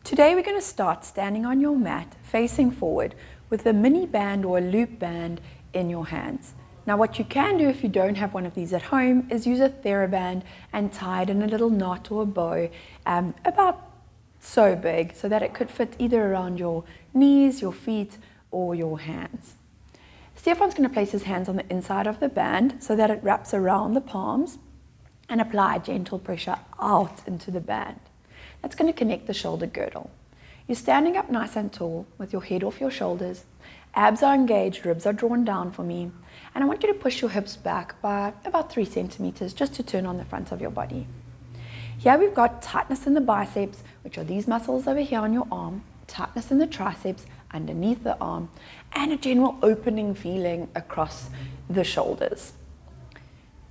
Today we're going to start standing on your mat, facing forward, with a mini band or a loop band in your hands. Now what you can do if you don't have one of these at home is use a TheraBand and tie it in a little knot or a bow about so big so that it could fit either around your knees, your feet, or your hands. Stefan's going to place his hands on the inside of the band so that it wraps around the palms and apply gentle pressure out into the band. That's going to connect the shoulder girdle. You're standing up nice and tall with your head off your shoulders. Abs are engaged, ribs are drawn down for me. And I want you to push your hips back by about 3 centimeters just to turn on the front of your body. Here we've got tightness in the biceps, which are these muscles over here on your arm, tightness in the triceps underneath the arm, and a general opening feeling across the shoulders.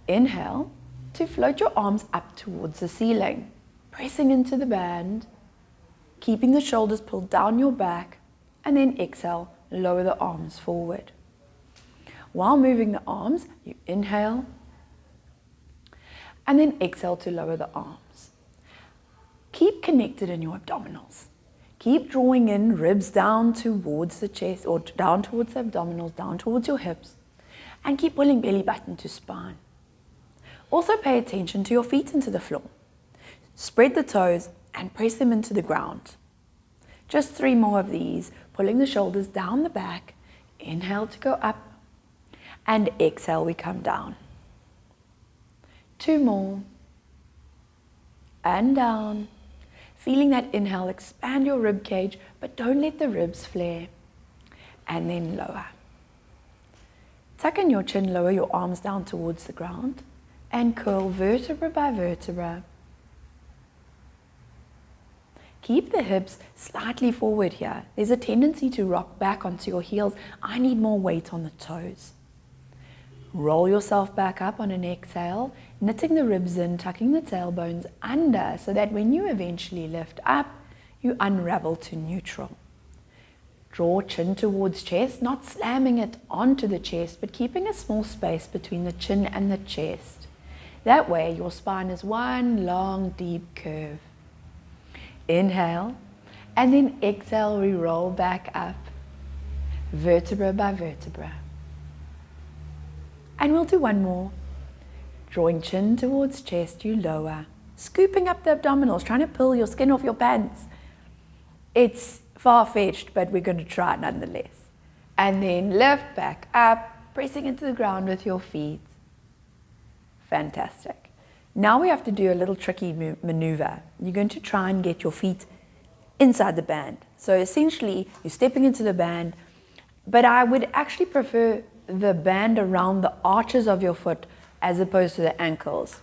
Inhale to float your arms up towards the ceiling, pressing into the band, keeping the shoulders pulled down your back, and then exhale, lower the arms forward. While moving the arms, you inhale, and then exhale to lower the arms. Keep connected in your abdominals. Keep drawing in ribs down towards the chest or down towards the abdominals, down towards your hips, and keep pulling belly button to spine. Also pay attention to your feet into the floor. Spread the toes and press them into the ground. Just 3 more of these, pulling the shoulders down the back. Inhale to go up, and exhale, we come down. 2 more, and down. Feeling that inhale, expand your rib cage, but don't let the ribs flare. And then lower. Tuck in your chin, lower your arms down towards the ground, and curl vertebra by vertebra. Keep the hips slightly forward here. There's a tendency to rock back onto your heels. I need more weight on the toes. Roll yourself back up on an exhale, knitting the ribs in, tucking the tailbones under so that when you eventually lift up, you unravel to neutral. Draw chin towards chest, not slamming it onto the chest, but keeping a small space between the chin and the chest. That way your spine is one long, deep curve. Inhale, and then exhale, we roll back up, vertebra by vertebra. And we'll do 1 more. Drawing chin towards chest, you lower. Scooping up the abdominals, trying to pull your skin off your pants. It's far-fetched, but we're going to try nonetheless. And then lift back up, pressing into the ground with your feet. Fantastic. Now we have to do a little tricky maneuver. You're going to try and get your feet inside the band. So essentially, you're stepping into the band, but I would actually prefer the band around the arches of your foot as opposed to the ankles.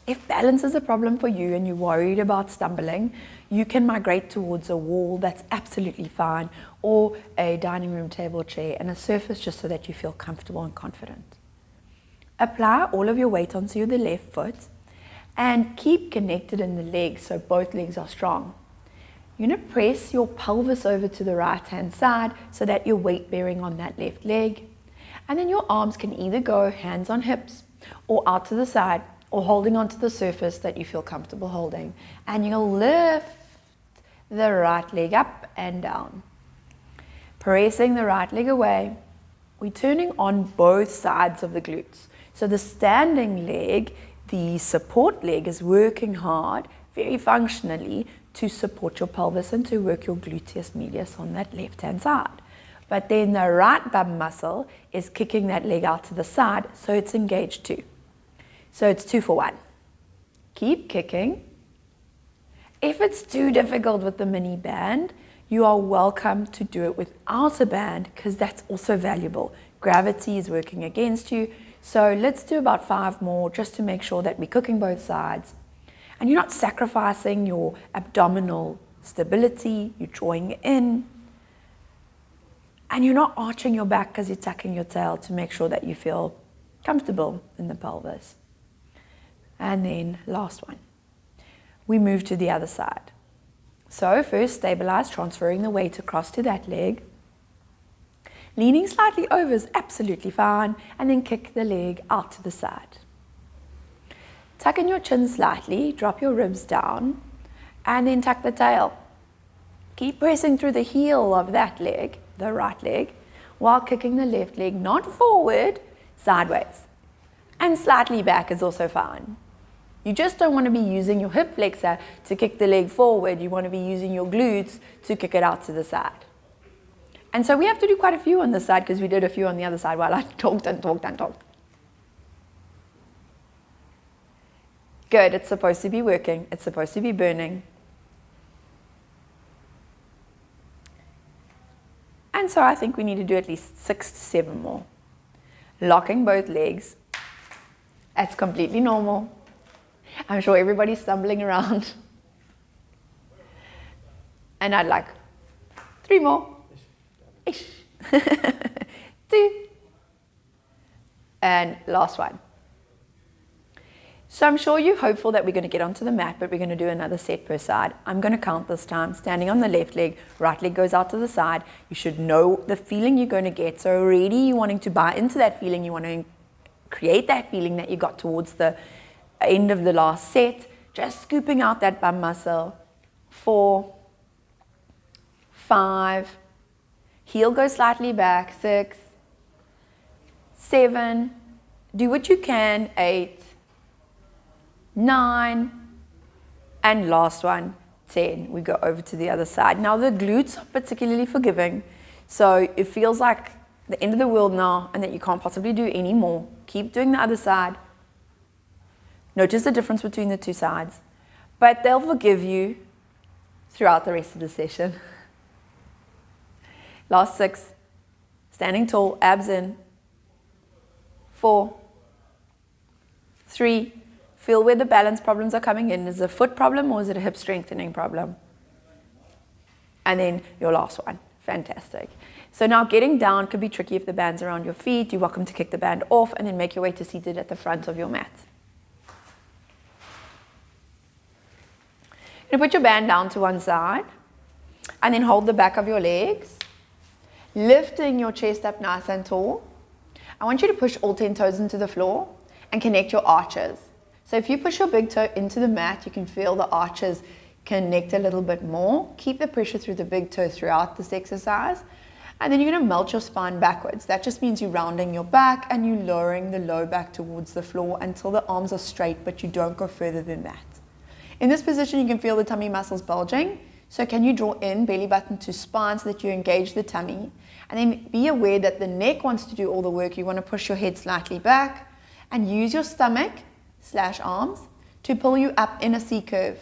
If balance is a problem for you and you're worried about stumbling, you can migrate towards a wall, that's absolutely fine, or a dining room table chair and a surface just so that you feel comfortable and confident. Apply all of your weight onto the left foot and keep connected in the legs so both legs are strong. You're going to press your pelvis over to the right hand side so that you're weight bearing on that left leg. And then your arms can either go hands on hips or out to the side or holding onto the surface that you feel comfortable holding. And you'll lift the right leg up and down. Pressing the right leg away. We're turning on both sides of the glutes. So the standing leg, the support leg, is working hard, very functionally, to support your pelvis and to work your gluteus medius on that left-hand side. But then the right bum muscle is kicking that leg out to the side, so it's engaged too. So it's 2 for 1. Keep kicking. If it's too difficult with the mini band, you are welcome to do it without a band because that's also valuable. Gravity is working against you. So let's do about 5 more just to make sure that we're cooking both sides. And you're not sacrificing your abdominal stability, you're drawing in. And you're not arching your back because you're tucking your tail to make sure that you feel comfortable in the pelvis. And then last one. We move to the other side. So first stabilize, transferring the weight across to that leg. Leaning slightly over is absolutely fine, and then kick the leg out to the side. Tuck in your chin slightly, drop your ribs down, and then tuck the tail. Keep pressing through the heel of that leg, the right leg, while kicking the left leg, not forward, sideways. And slightly back is also fine. You just don't want to be using your hip flexor to kick the leg forward. You want to be using your glutes to kick it out to the side. And so we have to do quite a few on this side because we did a few on the other side while I talked and talked and talked. Good, it's supposed to be working. It's supposed to be burning. And so I think we need to do at least 6 to 7 more. Locking both legs. That's completely normal. I'm sure everybody's stumbling around. And I'd like 3 more. Ish. 2. And last one. So I'm sure you're hopeful that we're going to get onto the mat, but we're going to do another set per side. I'm going to count this time. Standing on the left leg, right leg goes out to the side. You should know the feeling you're going to get. So already you're wanting to buy into that feeling. You want to create that feeling that you got towards the end of the last set. Just scooping out that bum muscle. 4, 5, heel goes slightly back. 6, 7, do what you can. 8, 9, and last one, 10. We go over to the other side. Now the glutes are particularly forgiving, so it feels like the end of the world now and that you can't possibly do any more. Keep doing the other side. Notice the difference between the two sides, but they'll forgive you throughout the rest of the session. Last 6, standing tall, abs in. 4, 3, feel where the balance problems are coming in. Is it a foot problem or is it a hip strengthening problem? And then your last one. Fantastic. So now getting down could be tricky if the band's around your feet. You're welcome to kick the band off and then make your way to seated at the front of your mat. You're going to put your band down to one side and then hold the back of your legs, lifting your chest up nice and tall. I want you to push all 10 toes into the floor and connect your arches. So if you push your big toe into the mat, you can feel the arches connect a little bit more. Keep the pressure through the big toe throughout this exercise. And then you're going to melt your spine backwards. That just means you're rounding your back and you're lowering the low back towards the floor until the arms are straight, but you don't go further than that. In this position, you can feel the tummy muscles bulging. So can you draw in belly button to spine so that you engage the tummy? And then be aware that the neck wants to do all the work. You want to push your head slightly back and use your stomach / arms to pull you up in a C curve.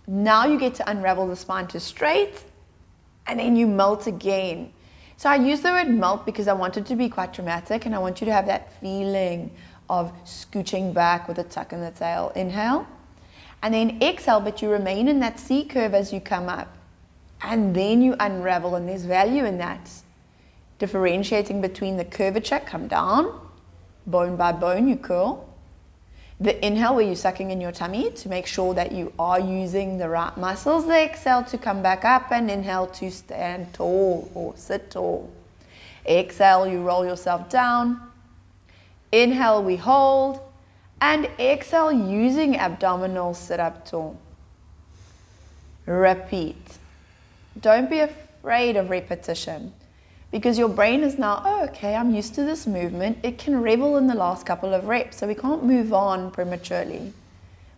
Now you get to unravel the spine to straight and then you melt again. So I use the word melt because I want it to be quite dramatic and I want you to have that feeling of scooching back with a tuck in the tail. Inhale and then exhale, but you remain in that C curve as you come up and then you unravel, and there's value in that. Differentiating between the curvature, come down, bone by bone you curl. The inhale where you're sucking in your tummy to make sure that you are using the right muscles. The exhale to come back up and inhale to stand tall or sit tall. Exhale, you roll yourself down. Inhale, we hold. And exhale, using abdominal, sit up tall. Repeat. Don't be afraid of repetition because your brain is now, oh, okay, I'm used to this movement. It can revel in the last couple of reps, so we can't move on prematurely.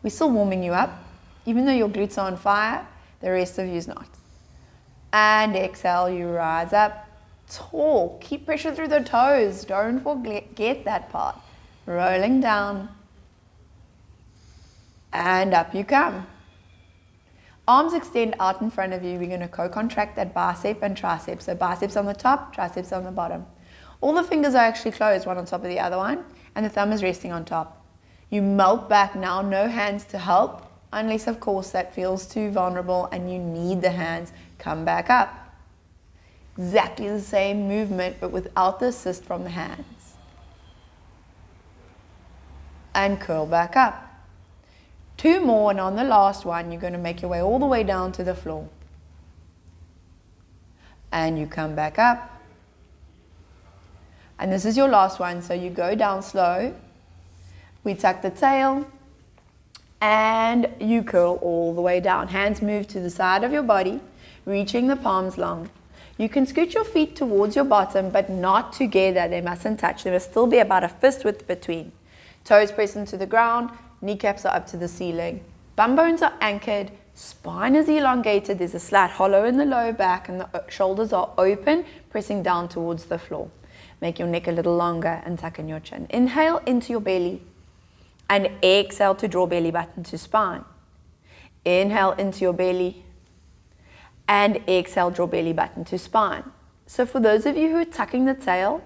We're still warming you up. Even though your glutes are on fire, the rest of you is not. And exhale, you rise up tall. Keep pressure through the toes. Don't forget that part. Rolling down. And up you come. Arms extend out in front of you. We're going to co-contract that bicep and tricep. So biceps on the top, triceps on the bottom. All the fingers are actually closed, one on top of the other one, and the thumb is resting on top. You melt back now, no hands to help, unless of course that feels too vulnerable and you need the hands. Come back up. Exactly the same movement, but without the assist from the hands. And curl back up. 2 more, and on the last one, you're going to make your way all the way down to the floor. And you come back up. And this is your last one, so you go down slow. We tuck the tail, and you curl all the way down. Hands move to the side of your body. reaching the palms long. You can scoot your feet towards your bottom, but not together. They mustn't touch. There must still be about a fist width between. Toes press into the ground, kneecaps are up to the ceiling. Bum bones are anchored, spine is elongated, there's a slight hollow in the lower back, and the shoulders are open, pressing down towards the floor. Make your neck a little longer and tuck in your chin. Inhale into your belly and exhale to draw belly button to spine. Inhale into your belly and exhale, draw belly button to spine. So for those of you who are tucking the tail,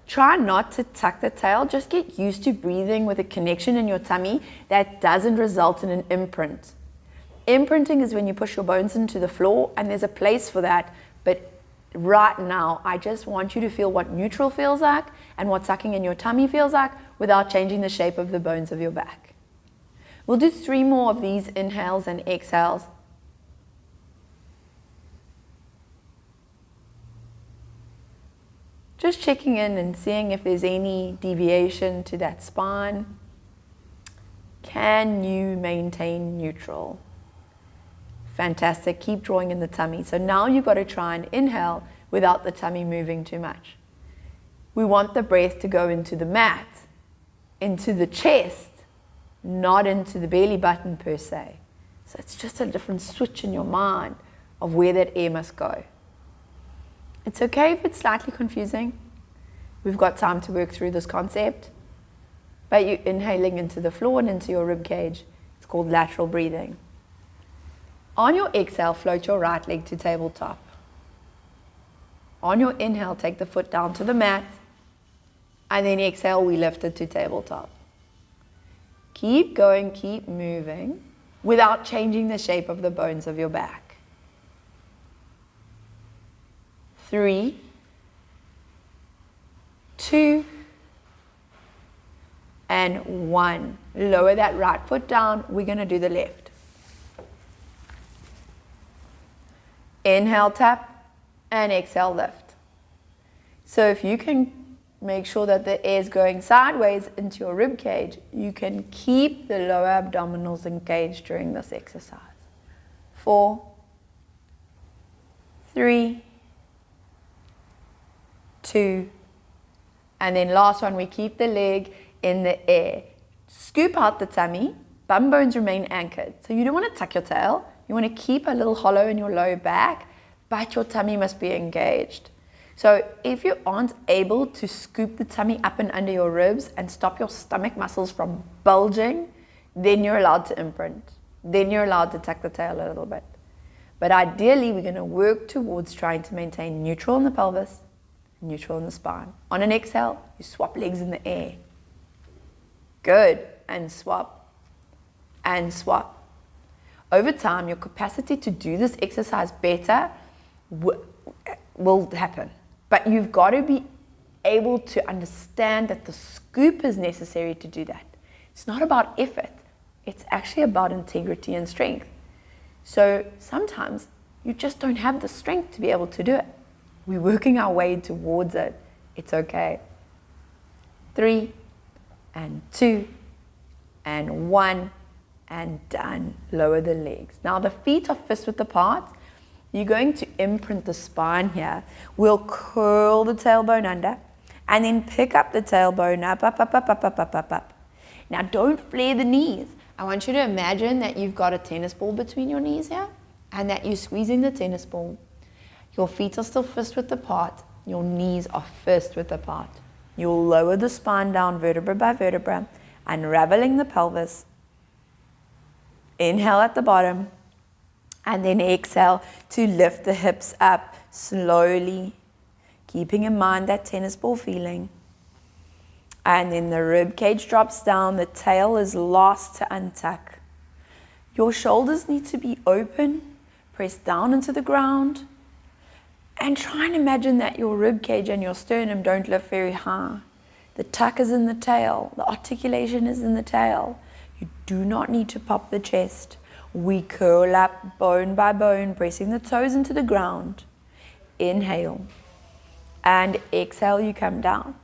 try not to tuck the tail. Just get used to breathing with a connection in your tummy that doesn't result in an imprint. Imprinting is when you push your bones into the floor, and there's a place for that, but right now, I just want you to feel what neutral feels like and what tucking in your tummy feels like without changing the shape of the bones of your back. We'll do 3 more of these inhales and exhales. Just checking in and seeing if there's any deviation to that spine. Can you maintain neutral? Fantastic. Keep drawing in the tummy. So now you've got to try and inhale without the tummy moving too much. We want the breath to go into the mat, into the chest, not into the belly button per se. So it's just a different switch in your mind of where that air must go. It's okay if it's slightly confusing. We've got time to work through this concept. But you're inhaling into the floor and into your rib cage. It's called lateral breathing. On your exhale, float your right leg to tabletop. On your inhale, take the foot down to the mat. And then exhale, we lift it to tabletop. Keep going, keep moving without changing the shape of the bones of your back. 3, 2, and 1. Lower that right foot down. We're going to do the left. Inhale, tap, and exhale, lift. So if you can make sure that the air is going sideways into your rib cage, you can keep the lower abdominals engaged during this exercise. 4, 3, 2, and then last one, we keep the leg in the air. Scoop out the tummy, bum bones remain anchored. So you don't want to tuck your tail, you want to keep a little hollow in your lower back, but your tummy must be engaged. So if you aren't able to scoop the tummy up and under your ribs and stop your stomach muscles from bulging, then you're allowed to imprint. Then you're allowed to tuck the tail a little bit. But ideally, we're going to work towards trying to maintain neutral in the pelvis, neutral in the spine. On an exhale, you swap legs in the air. Good. And swap. And swap. Over time, your capacity to do this exercise better will happen. But you've got to be able to understand that the scoop is necessary to do that. It's not about effort. It's actually about integrity and strength. So sometimes you just don't have the strength to be able to do it. We're working our way towards it. It's okay. 3, and 2, and 1, and done. Lower the legs. Now the feet are fist width apart. You're going to imprint the spine here. We'll curl the tailbone under, and then pick up the tailbone up, up, up, up, up, up, up, up, up. Now don't flare the knees. I want you to imagine that you've got a tennis ball between your knees here, and that you're squeezing the tennis ball. Your feet are still fist width apart. Your knees are fist width apart. You'll lower the spine down vertebra by vertebra, unraveling the pelvis. Inhale at the bottom, and then exhale to lift the hips up slowly, keeping in mind that tennis ball feeling. And then the rib cage drops down, the tail is lost to untuck. Your shoulders need to be open, press down into the ground. And try and imagine that your rib cage and your sternum don't lift very high. The tuck is in the tail. The articulation is in the tail. You do not need to pop the chest. We curl up bone by bone, pressing the toes into the ground. Inhale. And exhale, you come down.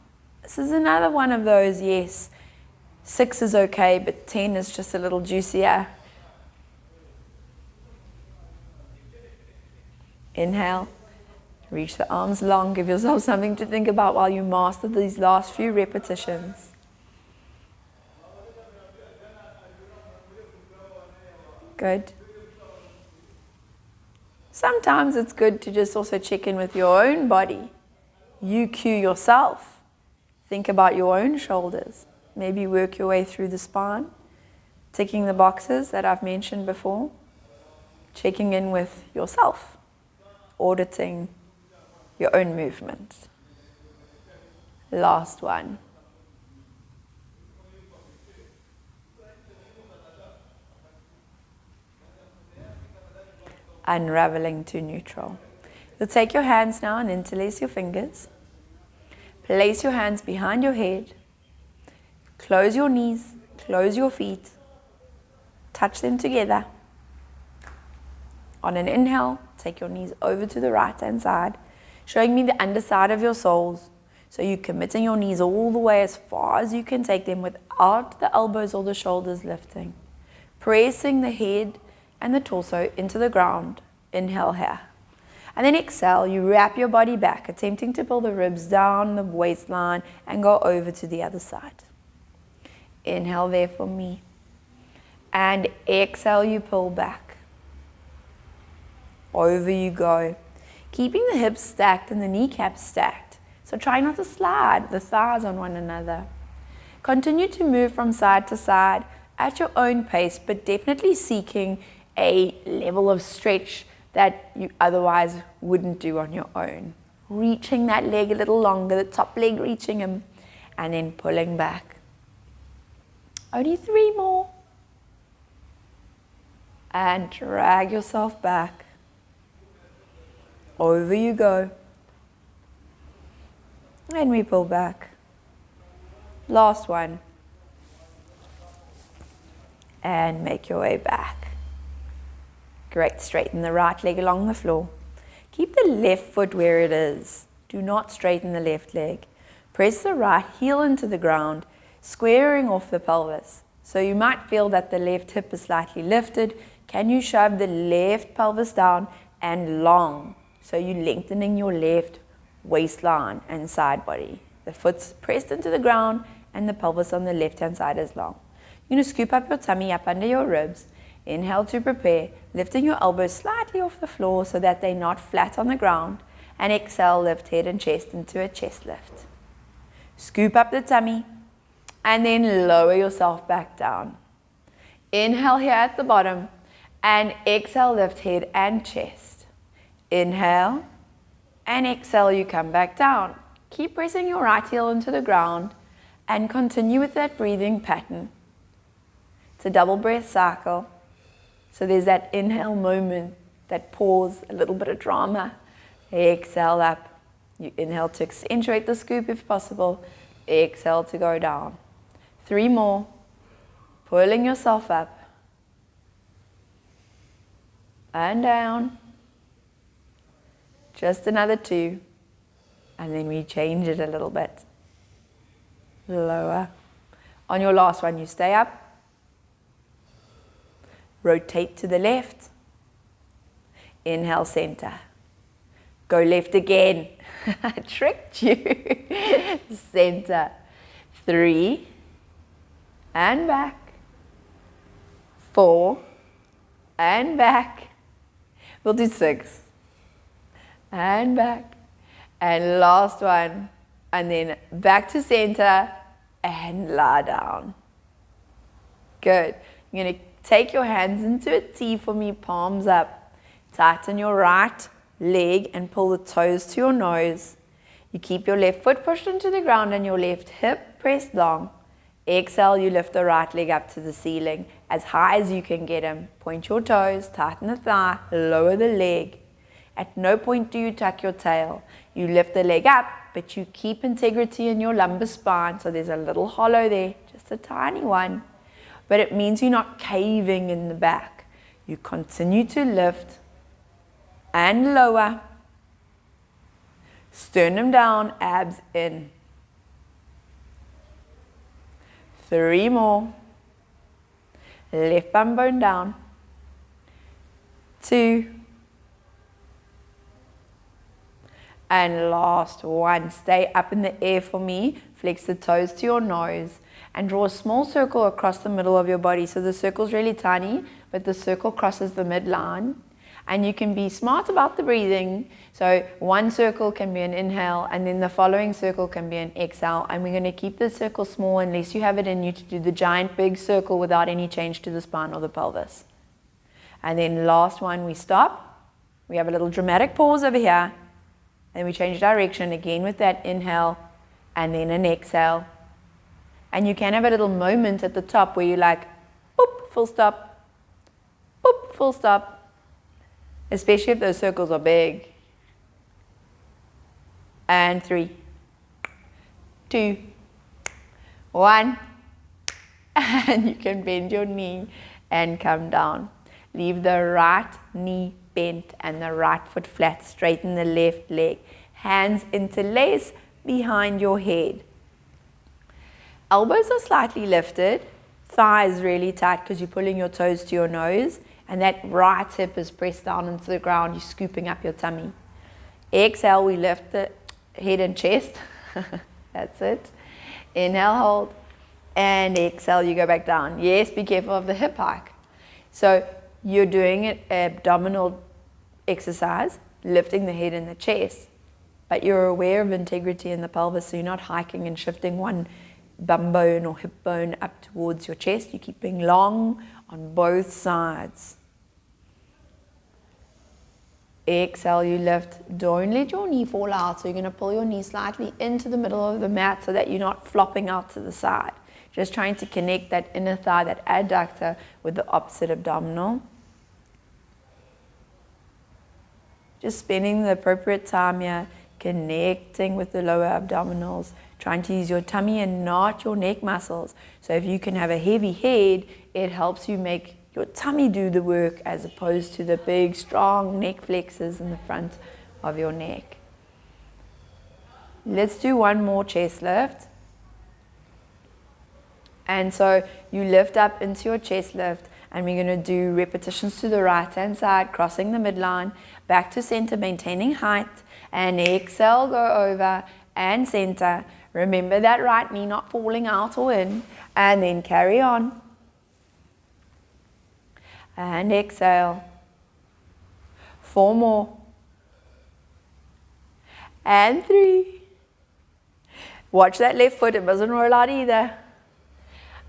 This is another one of those, yes, 6 is okay, but 10 is just a little juicier. Inhale. Reach the arms long. Give yourself something to think about while you master these last few repetitions. Good. Sometimes it's good to just also check in with your own body. You cue yourself. Think about your own shoulders. Maybe work your way through the spine, ticking the boxes that I've mentioned before, checking in with yourself, auditing your own movement. Last one. Unraveling to neutral. You'll take your hands now and interlace your fingers. Place your hands behind your head. Close your knees, close your feet. Touch them together. On an inhale, take your knees over to the right hand side, showing me the underside of your soles. So you're committing your knees all the way as far as you can take them without the elbows or the shoulders lifting. Pressing the head and the torso into the ground. Inhale here. And then exhale, you wrap your body back, attempting to pull the ribs down the waistline and go over to the other side. Inhale there for me. And exhale, you pull back. Over you go. Keeping the hips stacked and the kneecaps stacked. So try not to slide the thighs on one another. Continue to move from side to side at your own pace, but definitely seeking a level of stretch that you otherwise wouldn't do on your own. Reaching that leg a little longer, the top leg reaching him, and then pulling back. Only 3 more. And drag yourself back. Over you go. And we pull back. Last one. And make your way back. Great, straighten the right leg along the floor. Keep the left foot where it is. Do not straighten the left leg. Press the right heel into the ground, squaring off the pelvis. So you might feel that the left hip is slightly lifted. Can you shove the left pelvis down and long? So you're lengthening your left waistline and side body. The foot's pressed into the ground and the pelvis on the left hand side is long. You're going to scoop up your tummy up under your ribs. Inhale to prepare, lifting your elbows slightly off the floor so that they're not flat on the ground. And exhale, lift head and chest into a chest lift. Scoop up the tummy and then lower yourself back down. Inhale here at the bottom and exhale, lift head and chest. Inhale and exhale, you come back down. Keep pressing your right heel into the ground and continue with that breathing pattern. It's a double breath cycle. So there's that inhale moment, that pause, a little bit of drama. Exhale up. You inhale to accentuate the scoop if possible. Exhale to go down. 3 more. Pulling yourself up. And down. Just another 2. And then we change it a little bit. Lower. On your last one, you stay up. Rotate to the left. Inhale, center. Go left again. I tricked you. Center. 3. And back. 4. And back. We'll do 6. And back. And last one. And then back to center. And lie down. Good. You're going to take your hands into a T for me, palms up. Tighten your right leg and pull the toes to your nose. You keep your left foot pushed into the ground and your left hip pressed long. Exhale, you lift the right leg up to the ceiling as high as you can get them. Point your toes, tighten the thigh, lower the leg. At no point do you tuck your tail. You lift the leg up, but you keep integrity in your lumbar spine. So there's a little hollow there, just a tiny one. But it means you're not caving in the back. You continue to lift and lower. Sternum down, abs in. 3 more. Left bum bone down. 2. And last one, stay up in the air for me. Flex the toes to your nose and draw a small circle across the middle of your body. So the circle's really tiny, but the circle crosses the midline. And you can be smart about the breathing. So one circle can be an inhale, and then the following circle can be an exhale. And we're going to keep the circle small unless you have it in you to do the giant big circle without any change to the spine or the pelvis. And then last one, we stop. We have a little dramatic pause over here. And we change direction again with that inhale and then an exhale. And you can have a little moment at the top where you're like, boop, full stop, boop, full stop. Especially if those circles are big. And 3, 2, 1. And you can bend your knee and come down. Leave the right knee bent and the right foot flat. Straighten the left leg. Hands interlace behind your head. Elbows are slightly lifted. Thighs really tight because you're pulling your toes to your nose. And that right hip is pressed down into the ground. You're scooping up your tummy. Exhale, we lift the head and chest. That's it. Inhale, hold. And exhale, you go back down. Yes, be careful of the hip hike. So you're doing an abdominal exercise, lifting the head and the chest. But you're aware of integrity in the pelvis, so you're not hiking and shifting one bum bone or hip bone up towards your chest. You're keeping long on both sides. Exhale, you lift. Don't let your knee fall out. So you're going to pull your knee slightly into the middle of the mat so that you're not flopping out to the side. Just trying to connect that inner thigh, that adductor, with the opposite abdominal. Just spending the appropriate time here, connecting with the lower abdominals, trying to use your tummy and not your neck muscles. So if you can have a heavy head, it helps you make your tummy do the work as opposed to the big, strong neck flexors in the front of your neck. Let's do one more chest lift. And so you lift up into your chest lift, and we're going to do repetitions to the right hand side, crossing the midline, back to center, maintaining height, and exhale, go over and center. Remember that right knee not falling out or in, and then carry on. And exhale. 4 more. And 3. Watch that left foot, it doesn't roll out either.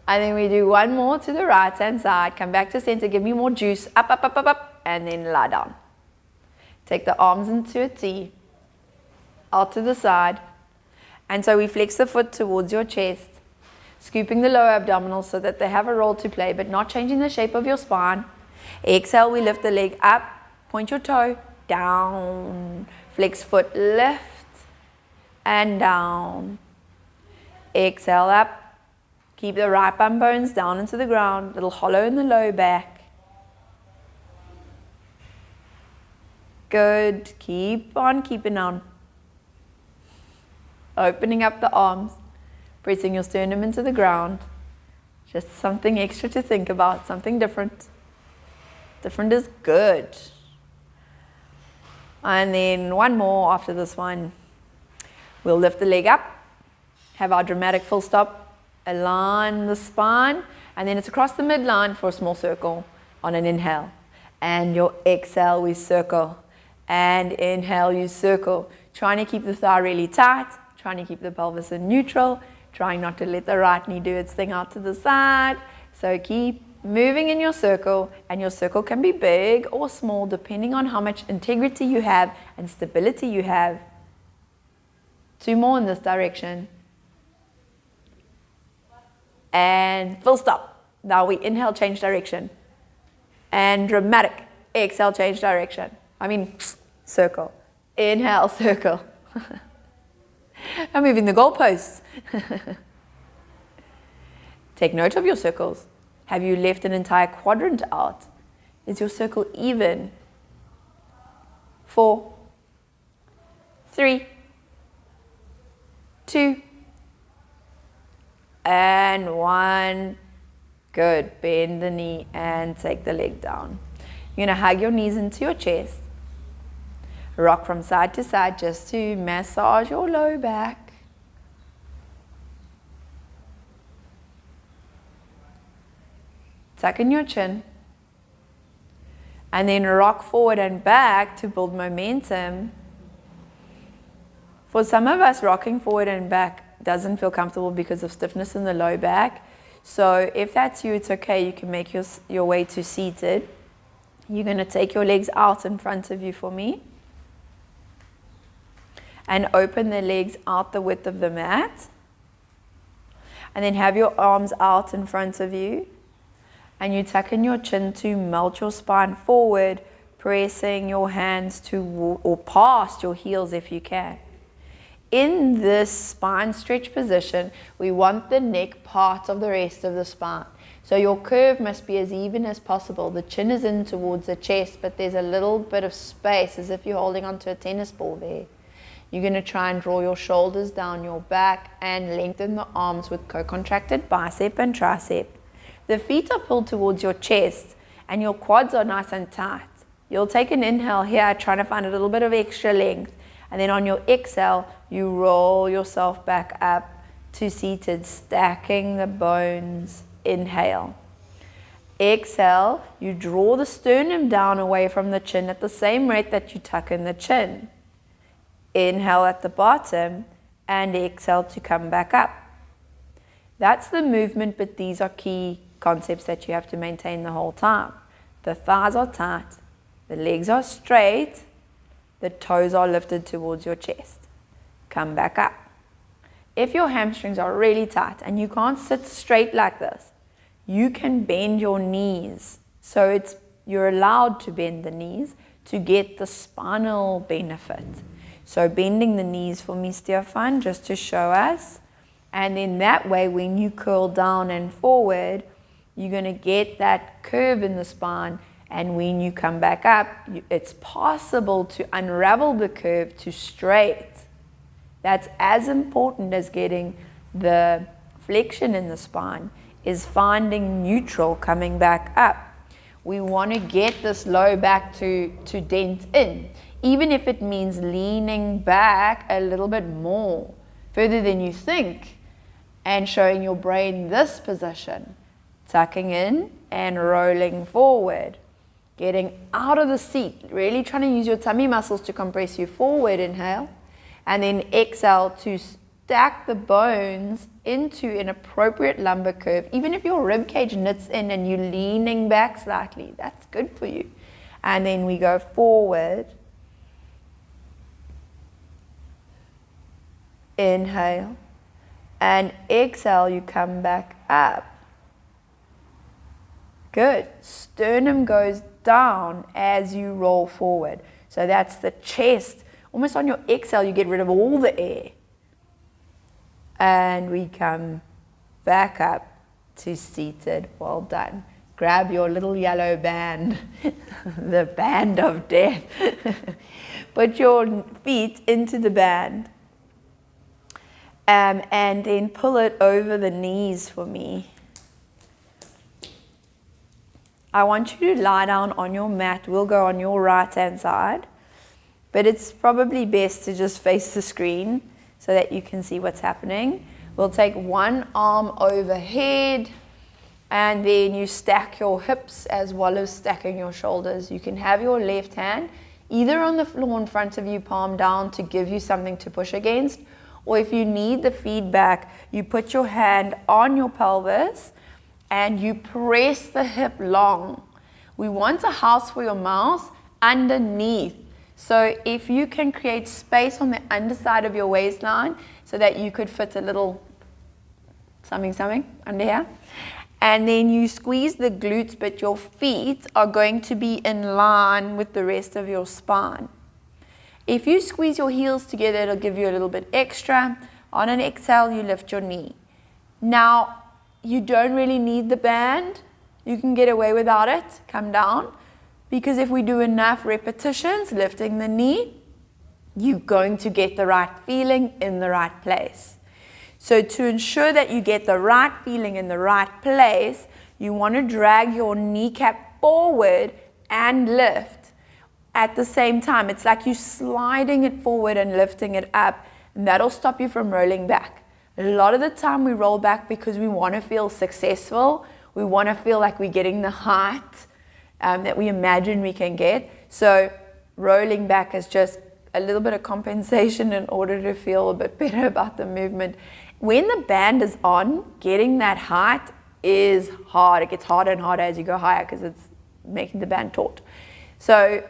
And then we do one more to the right hand side. Come back to center, give me more juice. Up, up, up, up, up, and then lie down. Take the arms into a T. Out to the side. And so we flex the foot towards your chest, scooping the lower abdominals so that they have a role to play, but not changing the shape of your spine. Exhale, we lift the leg up, point your toe, down. Flex foot, lift, and down. Exhale up. Keep the right bum bones down into the ground, little hollow in the low back. Good. Keep on keeping on. Opening up the arms, pressing your sternum into the ground. Just something extra to think about, something different. Different is good. And then one more after this one. We'll lift the leg up, have our dramatic full stop, align the spine, and then it's across the midline for a small circle on an inhale. And your exhale, we circle. And inhale, you circle. Trying to keep the thigh really tight, trying to keep the pelvis in neutral, trying not to let the right knee do its thing out to the side. So keep moving in your circle, and your circle can be big or small depending on how much integrity you have and stability you have. 2 more in this direction. And full stop. Now we inhale, change direction. And dramatic. Exhale, change direction. Circle. Inhale, circle. I'm moving the goalposts. Take note of your circles. Have you left an entire quadrant out? Is your circle even? 4, 3, 2, and 1. Good. Bend the knee and take the leg down. You're going to hug your knees into your chest. Rock from side to side just to massage your low back. Tuck in your chin. And then rock forward and back to build momentum. For some of us, rocking forward and back doesn't feel comfortable because of stiffness in the low back. So if that's you, it's okay. You can make your way to seated. You're going to take your legs out in front of you for me. And open the legs out the width of the mat. And then have your arms out in front of you. And you tuck in your chin to melt your spine forward, pressing your hands to or past your heels if you can. In this spine stretch position, we want the neck part of the rest of the spine. So your curve must be as even as possible. The chin is in towards the chest, but there's a little bit of space as if you're holding onto a tennis ball there. You're going to try and draw your shoulders down your back and lengthen the arms with co-contracted bicep and tricep. The feet are pulled towards your chest and your quads are nice and tight. You'll take an inhale here, trying to find a little bit of extra length. And then on your exhale, you roll yourself back up to seated, stacking the bones. Inhale. Exhale, you draw the sternum down away from the chin at the same rate that you tuck in the chin. Inhale at the bottom and exhale to come back up. That's the movement, but these are key concepts that you have to maintain the whole time. The thighs are tight, the legs are straight, the toes are lifted towards your chest. Come back up. If your hamstrings are really tight and you can't sit straight like this, you can bend your knees. So you're allowed to bend the knees to get the spinal benefit. So bending the knees for me, Stefan, just to show us. And then that way, when you curl down and forward, you're going to get that curve in the spine. And when you come back up, it's possible to unravel the curve to straight. That's as important as getting the flexion in the spine, is finding neutral coming back up. We want to get this low back to dent in, even if it means leaning back a little bit more, further than you think, and showing your brain this position, tucking in and rolling forward, getting out of the seat, really trying to use your tummy muscles to compress you forward, inhale, and then exhale to stack the bones into an appropriate lumbar curve. Even if your rib cage knits in and you're leaning back slightly, that's good for you. And then we go forward, inhale, and exhale, you come back up. Good. Sternum goes down as you roll forward. So that's the chest. Almost on your exhale, you get rid of all the air. And we come back up to seated. Well done. Grab your little yellow band, the band of death. Put your feet into the band. And then pull it over the knees for me. I want you to lie down on your mat. We'll go on your right-hand side. But it's probably best to just face the screen so that you can see what's happening. We'll take one arm overhead, and then you stack your hips as well as stacking your shoulders. You can have your left hand either on the floor in front of you, palm down, to give you something to push against, or if you need the feedback, you put your hand on your pelvis and you press the hip long. We want a house for your mouse underneath. So if you can create space on the underside of your waistline so that you could fit a little something under here. And then you squeeze the glutes, but your feet are going to be in line with the rest of your spine. If you squeeze your heels together, it'll give you a little bit extra. On an exhale, you lift your knee. Now, you don't really need the band. You can get away without it. Come down. Because if we do enough repetitions, lifting the knee, you're going to get the right feeling in the right place. So to ensure that you get the right feeling in the right place, you want to drag your kneecap forward and lift. at the same time. It's like you're sliding it forward and lifting it up, and that'll stop you from rolling back. A lot of the time we roll back because we want to feel successful. We want to feel like we're getting the height that we imagine we can get. So rolling back is just a little bit of compensation in order to feel a bit better about the movement. When the band is on, getting that height is hard. It gets harder and harder as you go higher because it's making the band taut. So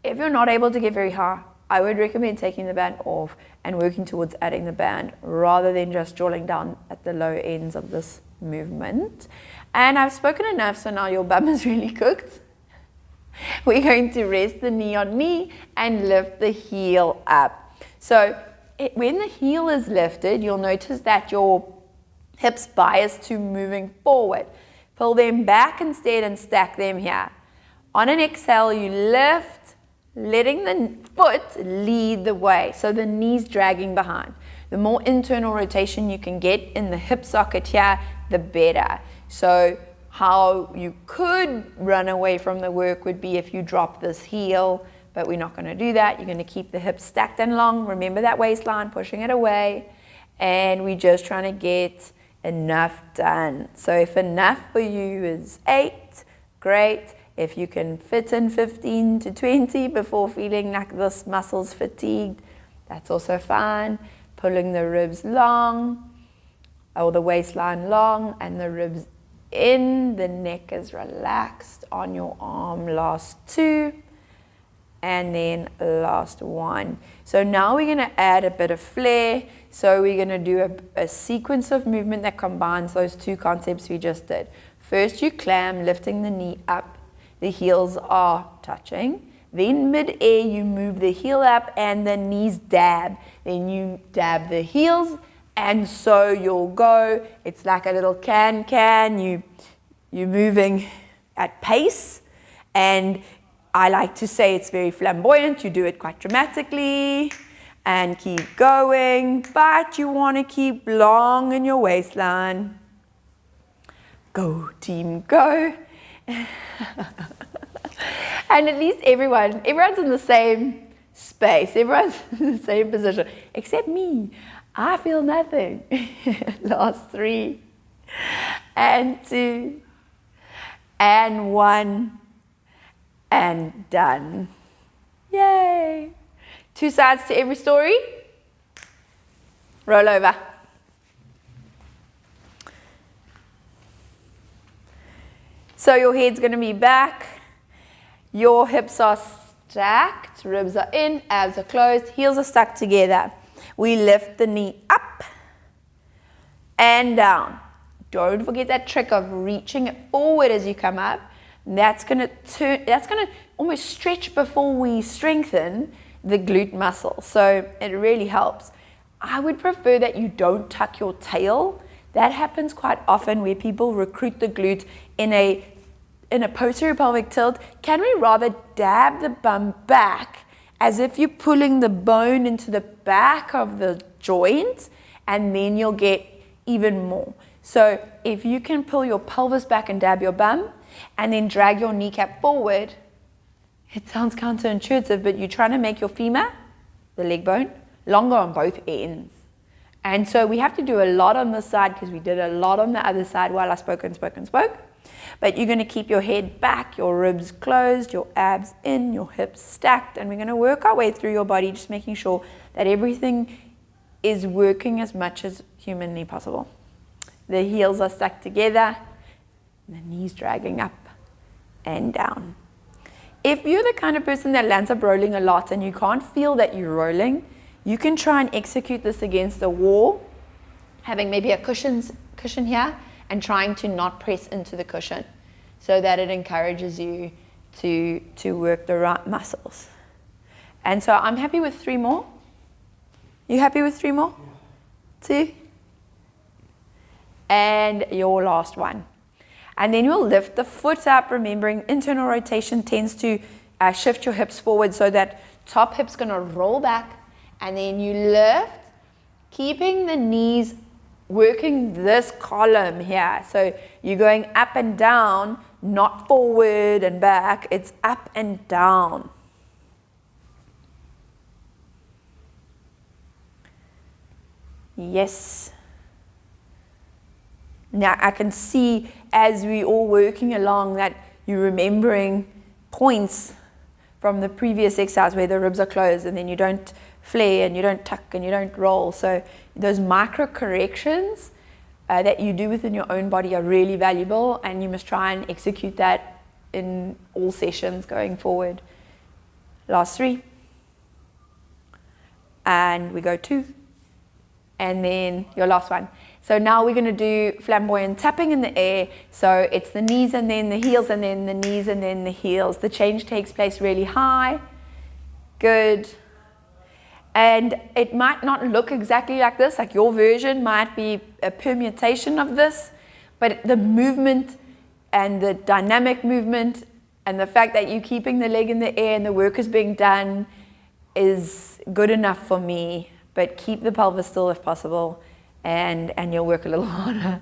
if you're not able to get very high, I would recommend taking the band off and working towards adding the band rather than just drawing down at the low ends of this movement. And I've spoken enough, so now your bum is really cooked. We're going to rest the knee on knee and lift the heel up. So when the heel is lifted, you'll notice that your hips bias to moving forward. Pull them back instead and stack them here. On an exhale, you lift, letting the foot lead the way. So the knee's dragging behind. The more internal rotation you can get in the hip socket here, the better. So how you could run away from the work would be if you drop this heel, but we're not going to do that. You're going to keep the hips stacked and long. Remember that waistline, pushing it away. And we're just trying to get enough done. So if enough for you is 8, great. If you can fit in 15 to 20 before feeling like this muscle's fatigued, that's also fine. Pulling the ribs long, or the waistline long, and the ribs in. The neck is relaxed on your arm. Last 2, and then last 1. So now we're going to add a bit of flair. So we're going to do a sequence of movement that combines those 2 concepts we just did. First, you clam, lifting the knee up. The heels are touching. Then mid-air, you move the heel up and the knees dab. Then you dab the heels, and so you'll go. It's like a little can. You're moving at pace, and I like to say it's very flamboyant. You do it quite dramatically and keep going, but you want to keep long in your waistline. Go, team, go. And at least everyone's in the same space. Everyone's in the same position, except me. I feel nothing. Last 3, and 2, and 1, and done. Yay. 2 sides to every story. Roll over. So your head's going to be back. Your hips are stacked. Ribs are in. Abs are closed. Heels are stuck together. We lift the knee up and down. Don't forget that trick of reaching it forward as you come up. That's going to almost stretch before we strengthen the glute muscle. So it really helps. I would prefer that you don't tuck your tail. That happens quite often where people recruit the glute in a posterior pelvic tilt. Can we rather dab the bum back as if you're pulling the bone into the back of the joint, and then you'll get even more. So if you can pull your pelvis back and dab your bum and then drag your kneecap forward, it sounds counterintuitive, but you're trying to make your femur, the leg bone, longer on both ends. And so we have to do a lot on this side because we did a lot on the other side while I spoke. But you're going to keep your head back, your ribs closed, your abs in, your hips stacked, and we're going to work our way through your body, just making sure that everything is working as much as humanly possible. The heels are stuck together, the knees dragging up and down. If you're the kind of person that lands up rolling a lot and you can't feel that you're rolling, you can try and execute this against the wall, having maybe a cushion here and trying to not press into the cushion so that it encourages you to work the right muscles. And so I'm happy with 3 more. You happy with 3 more? 2. And your last one. And then you'll lift the foot up, remembering internal rotation tends to shift your hips forward, so that top hip's going to roll back, and then you lift, keeping the knees working this column here. So you're going up and down, not forward and back. It's up and down. Yes. Now I can see as we all working along that you're remembering points from the previous exercise where the ribs are closed and then you don't flare and you don't tuck and you don't roll. So those micro corrections that you do within your own body are really valuable, and you must try and execute that in all sessions going forward. Last 3. And we go 2. And then your last one. So now we're going to do flamboyant tapping in the air. So it's the knees and then the heels and then the knees and then the heels. The change takes place really high. Good. And it might not look exactly like this, like your version might be a permutation of this, but the movement and the dynamic movement and the fact that you're keeping the leg in the air and the work is being done is good enough for me. But keep the pelvis still if possible, and you'll work a little harder.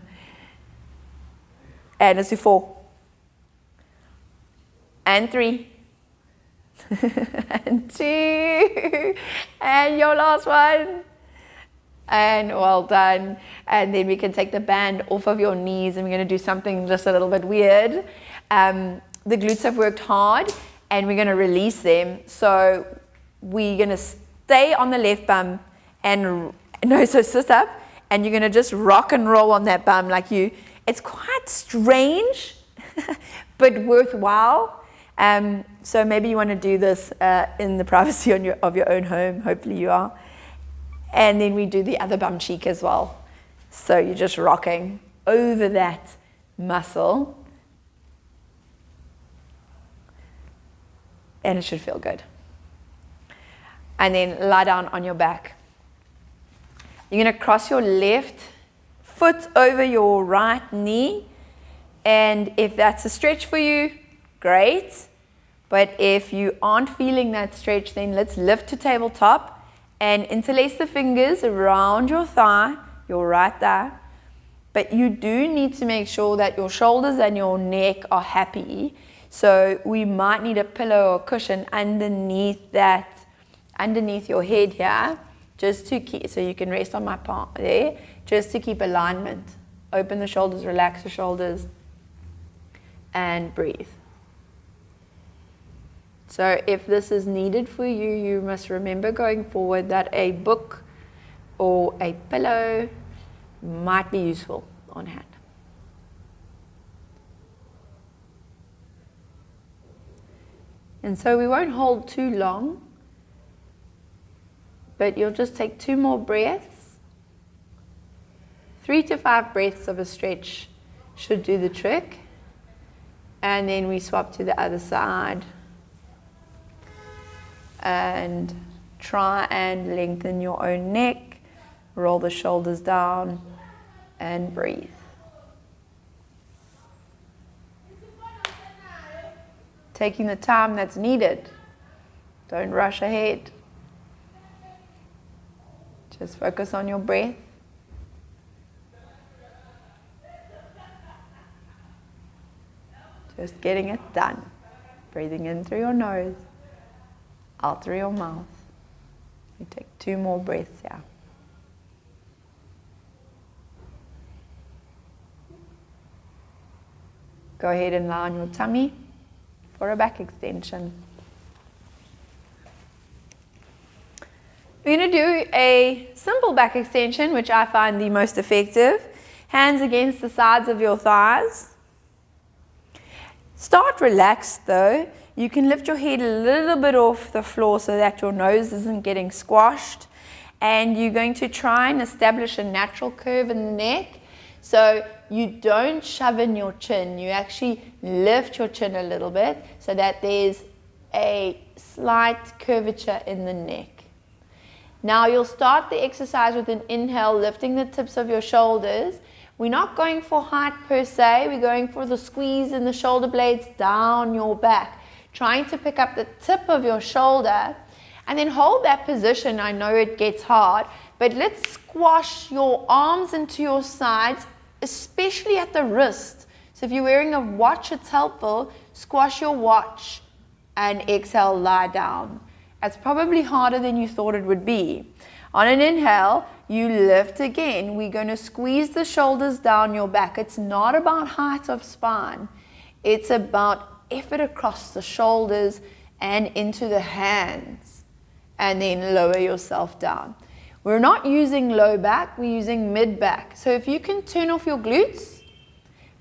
And let's do 4. And 3. And 2. And your last one. And well done. And then we can take the band off of your knees, and we're going to do something just a little bit weird. The glutes have worked hard, and we're going to release them. So we're going to stay on the left bum. And no, so sit up, and you're going to just rock and roll on that bum like you. It's quite strange, but worthwhile. So maybe you want to do this in the privacy of your own home. Hopefully you are. And then we do the other bum cheek as well. So you're just rocking over that muscle. And it should feel good. And then lie down on your back. You're going to cross your left foot over your right knee. And if that's a stretch for you, great. But if you aren't feeling that stretch, then let's lift to tabletop and interlace the fingers around your thigh, your right thigh. But you do need to make sure that your shoulders and your neck are happy. So we might need a pillow or cushion underneath your head here, just to keep, so you can rest on my palm there, just to keep alignment. Open the shoulders, relax the shoulders, and breathe. So if this is needed for you, you must remember going forward that a book or a pillow might be useful on hand. And so we won't hold too long, but you'll just take 2 more breaths. 3 to 5 breaths of a stretch should do the trick. And then we swap to the other side. And try and lengthen your own neck. Roll the shoulders down and breathe. Taking the time that's needed. Don't rush ahead. Just focus on your breath. Just getting it done. Breathing in through your nose, out through your mouth. You take 2 more breaths here. Go ahead and lie on your tummy for a back extension. We're going to do a simple back extension, which I find the most effective. Hands against the sides of your thighs. Start relaxed though. You can lift your head a little bit off the floor so that your nose isn't getting squashed. And you're going to try and establish a natural curve in the neck. So you don't shove in your chin. You actually lift your chin a little bit so that there's a slight curvature in the neck. Now you'll start the exercise with an inhale, lifting the tips of your shoulders. We're not going for height per se. We're going for the squeeze in the shoulder blades down your back. Trying to pick up the tip of your shoulder and then hold that position. I know it gets hard, but let's squash your arms into your sides, especially at the wrist. So if you're wearing a watch, it's helpful. Squash your watch and exhale, lie down. It's probably harder than you thought it would be. On an inhale, you lift again. We're going to squeeze the shoulders down your back. It's not about height of spine. It's about effort across the shoulders and into the hands. And then lower yourself down. We're not using low back, we're using mid back. So if you can turn off your glutes,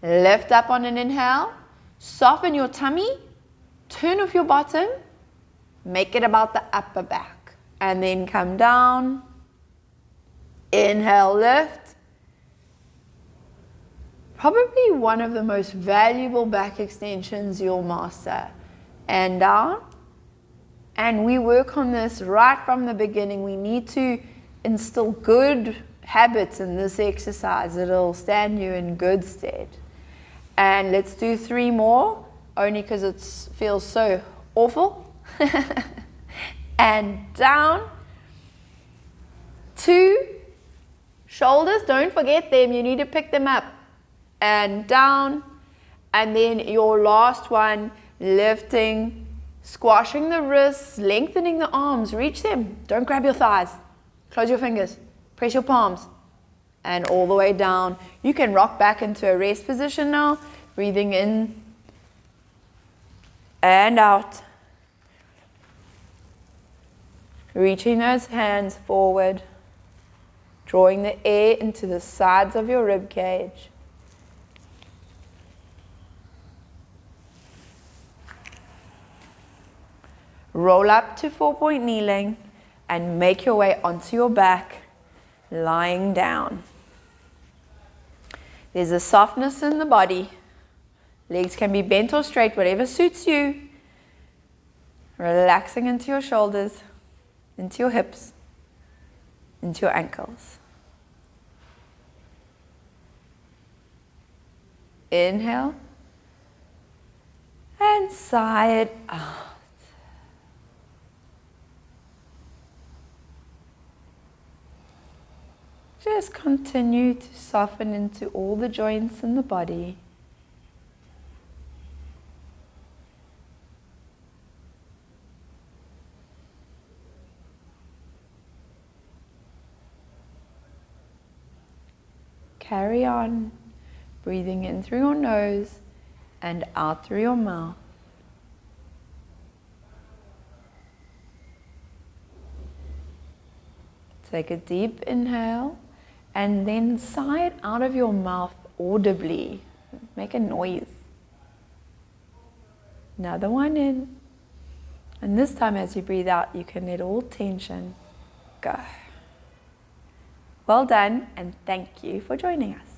lift up on an inhale, soften your tummy, turn off your bottom, make it about the upper back. And then come down, inhale, lift. Probably one of the most valuable back extensions you'll master. And down. And we work on this right from the beginning. We need to instill good habits in this exercise. It'll stand you in good stead. And let's do 3 more, only because it feels so awful. And down. 2. Shoulders, don't forget them. You need to pick them up. And down. And then your last one, lifting, squashing the wrists, lengthening the arms. Reach them. Don't grab your thighs. Close your fingers, press your palms, and all the way down. You can rock back into a rest position now, breathing in and out. Reaching those hands forward, drawing the air into the sides of your rib cage. Roll up to 4-point kneeling. And make your way onto your back, lying down. There's a softness in the body. Legs can be bent or straight, whatever suits you. Relaxing into your shoulders, into your hips, into your ankles. Inhale. And sigh it out. Just continue to soften into all the joints in the body. Carry on, breathing in through your nose and out through your mouth. Take a deep inhale. And then sigh it out of your mouth audibly. Make a noise. Another one in. And this time as you breathe out, you can let all tension go. Well done, and thank you for joining us.